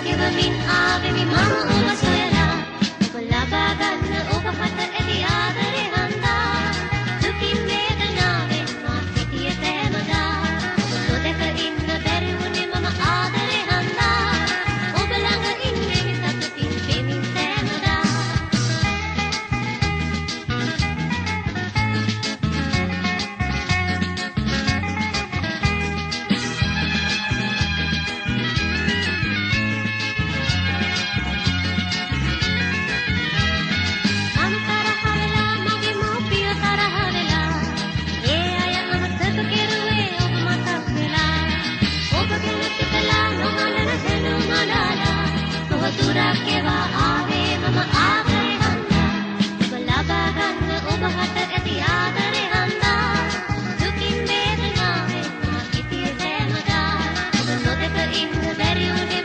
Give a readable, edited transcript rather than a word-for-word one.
ගෙවමින් ආවෙමි මම ඔබ සොයලා ඔබ ලබා ගන්න ඔබ හට ඇති ආදරේ හන්දා දුකින් වේදනාවෙන් මා සිටියේ සෑමදා ඔබ නොදැක ඉන්න බැරි වුණේ මම ආදරේ හන්දා ඔබ ළඟ ඉන්නේ සතුටින් දෙමින් සෑමදා දුරක් ගෙවා ආවේ මම ආදරේ හන්දා ඔබ ලබා ගන්න ඔබ හට ඇති ආදරේ හන්දා දුකින් වේදනාවෙන් මා සිටියේ සෑමදා ඔබ නොදැක ඉන්න බැරි වුණේ